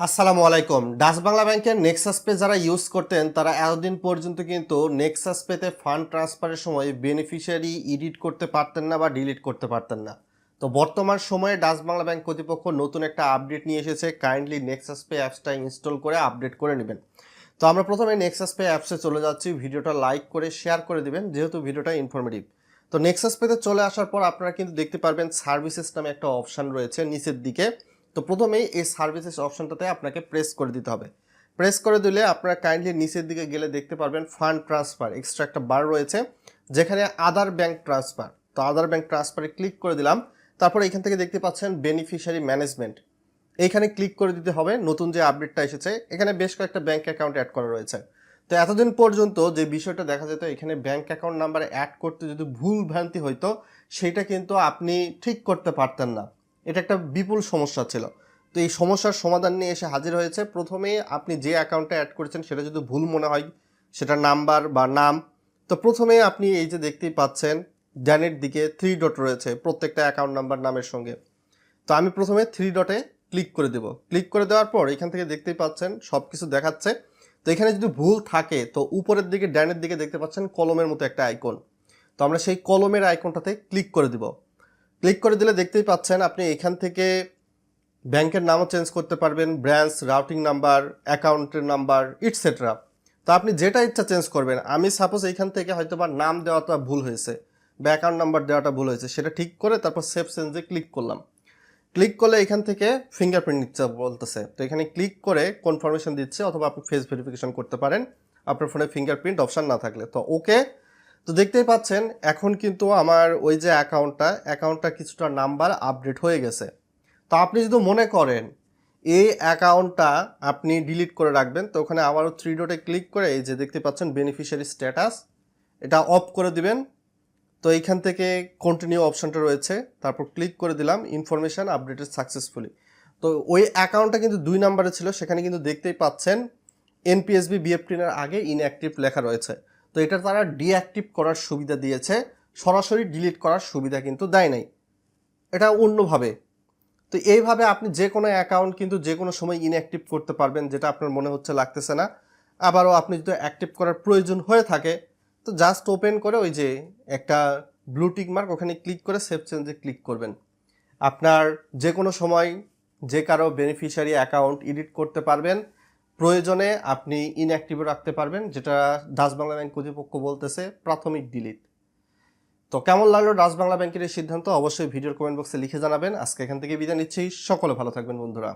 আসসালামু আলাইকুম। ডাচ বাংলা ব্যাংকের নেক্সাস পে যারা ইউজ করতেন তারা এতদিন পর্যন্ত কিন্তু নেক্সাস পেতে ফান্ড ট্রান্সফারের সময় বেনিফিশিয়ারি এডিট করতে পারতেন না বা ডিলিট করতে পারতেন না। তো বর্তমান সময়ে ডাচ বাংলা ব্যাংক কর্তৃপক্ষ নতুন একটা আপডেট নিয়ে এসেছে। কাইন্ডলি নেক্সাস পে অ্যাপসটা ইনস্টল করে আপডেট করে নেবেন। তো আমরা প্রথমে নেক্সাস পে অ্যাপসে চলে যাচ্ছি। ভিডিওটা লাইক করে শেয়ার করে দিবেন যেহেতু ভিডিওটা ইনফরমেটিভ। তো নেক্সাস পেতে চলে আসার পর আপনারা কিন্তু দেখতে পারবেন সার্ভিসেস নামে একটা অপশান রয়েছে নিচের দিকে। তো প্রথমেই এই সার্ভিসেস অপশনটাতে আপনাকে প্রেস করে দিতে হবে। প্রেস করে দিলে আপনারা কাইন্ডলি নিচের দিকে গেলে দেখতে পারবেন ফান্ড ট্রান্সফার এক্সট্রা একটা বার রয়েছে যেখানে আদার ব্যাংক ট্রান্সফার। তো আদার ব্যাংক ট্রান্সফারে ক্লিক করে দিলাম। তারপরে এখান থেকে দেখতে পাচ্ছেন বেনিফিশিয়ারি ম্যানেজমেন্ট, এইখানে ক্লিক করে দিতে হবে। নতুন যে আপডেটটা এসেছে এখানে বেশ কয়েকটা ব্যাংক অ্যাকাউন্ট অ্যাড করা রয়েছে। তো এতদিন পর্যন্ত যে বিষয়টা দেখা যেত এখানে ব্যাংক অ্যাকাউন্ট নাম্বার অ্যাড করতে যদি ভুল ভ্রান্তি হইতো সেটা কিন্তু আপনি ঠিক করতে পারতেন না। এটা একটা বিপুল সমস্যা ছিল। তো এই সমস্যার সমাধান নিয়ে এসে হাজির হয়েছে। প্রথমেই আপনি যে অ্যাকাউন্টটা অ্যাড করেছেন সেটা যদি ভুল মনে হয়, সেটা নাম্বার বা নাম, তো প্রথমে আপনি এই যে দেখতেই পাচ্ছেন ডানের দিকে 3 ডট রয়েছে প্রত্যেকটা অ্যাকাউন্ট নাম্বার নামের সঙ্গে। তো আমি প্রথমে 3 ডটে ক্লিক করে দেব। ক্লিক করে দেওয়ার পর এখান থেকে দেখতেই পাচ্ছেন সব কিছু দেখাচ্ছে। তো এখানে যদি ভুল থাকে তো উপরের দিকে ডানের দিকে দেখতে পাচ্ছেন কলমের মতো একটা আইকন। তো আমরা সেই কলমের আইকনটাতে ক্লিক করে দিব। ক্লিক করে দিলে দেখতেই পাচ্ছেন আপনি এখান থেকে ব্যাংকের নামও চেঞ্জ করতে পারবেন, ব্রাঞ্চ, রাউটিং নাম্বার, অ্যাকাউন্টের নাম্বার ইটসেট্রা। তো আপনি যেটা ইচ্ছা চেঞ্জ করবেন। আমি সাপোজ এইখান থেকে হয়তো বা নাম দেওয়াটা ভুল হয়েছে বা অ্যাকাউন্ট নাম্বার দেওয়াটা ভুল হয়েছে, সেটা ঠিক করে তারপর সেভ চেঞ্জে ক্লিক করলাম। ক্লিক করলে এখান থেকে ফিঙ্গারপ্রিন্ট নিচ্ছে বলতেছে। তো এখানে ক্লিক করে কনফার্মেশন দিচ্ছে, অথবা আপনি ফেস ভেরিফিকেশন করতে পারেন আপনার ফোনে ফিঙ্গারপ্রিন্ট অপশান না থাকলে। তো ওকে। তো দেখতেই পাচ্ছেন এখন কিন্তু আমার ওই যে অ্যাকাউন্টটা কিছুটা নাম্বার আপডেট হয়ে গেছে। তো আপনি যদি মনে করেন এই অ্যাকাউন্টটা আপনি ডিলিট করে রাখবেন, তো ওখানে আবারও 3 ডটে ক্লিক করে এই যে দেখতে পাচ্ছেন বেনিফিশিয়ারি স্ট্যাটাস, এটা অফ করে দিবেন। তো এইখান থেকে কন্টিনিউ অপশনটা রয়েছে, তারপর ক্লিক করে দিলাম ইনফরমেশন আপডেটেড সাকসেসফুলি। তো ওই অ্যাকাউন্টটা কিন্তু 2 নাম্বারে ছিল, সেখানে কিন্তু দেখতেই পাচ্ছেন এনপিএসবি বিএফটিনের আগে ইনঅ্যাক্টিভ লেখা রয়েছে। তো এটা তারা ডিঅ্যাক্টিভ করার সুবিধা দিয়েছে, সরাসরি ডিলিট করার সুবিধা কিন্তু দেয় নাই, এটা অন্যভাবে। তো এইভাবে আপনি যে কোনো অ্যাকাউন্ট কিন্তু যে কোনো সময় ইনঅ্যাক্টিভ করতে পারবেন, যেটা আপনার মনে হচ্ছে লাগতেছে না। আবারও আপনি যদি অ্যাক্টিভ করার প্রয়োজন হয়ে থাকে তো জাস্ট ওপেন করে ওই যে একটা ব্লু টিক মার্ক ওখানে ক্লিক করে সেভ চেঞ্জে ক্লিক করবেন। আপনার যে কোনো সময় যে কারো বেনিফিশিয়ারি অ্যাকাউন্ট এডিট করতে পারবেন, প্রয়োজনে আপনি ইনঅ্যাক্টিভও রাখতে পারবেন, যেটা ডাচ বাংলা ব্যাংক কর্তৃপক্ষ বলতেছে প্রাথমিক ডিলিট। তো কেমন লাগলো ডাচ বাংলা ব্যাংকের এই সিদ্ধান্ত অবশ্যই ভিডিওর কমেন্ট বক্সে লিখে জানাবেন। আজকে এখান থেকে বিদায় নিচ্ছি। সকলে ভালো থাকবেন বন্ধুরা।